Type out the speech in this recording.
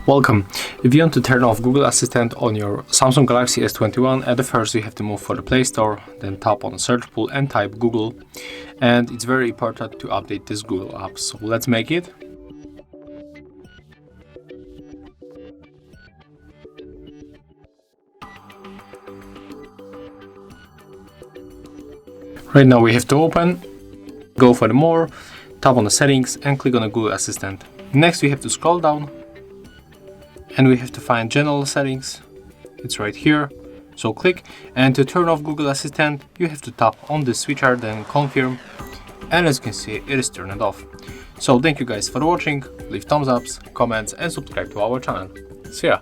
Welcome. If you want to turn off Google Assistant on your Samsung Galaxy S21, at the first you have to move for the Play Store, then tap on the search pool and type Google. And it's very important to update this Google app, so let's make it. Right now we have to open, go for the more, tap on the settings and click on the Google Assistant. Next we have to scroll down and we have to find general settings. It's right here, so click, and to turn off Google Assistant you have to tap on this switcher, then confirm, and as you can see it is turned off. So thank you guys for watching, leave thumbs ups, comments and subscribe to our channel. See ya!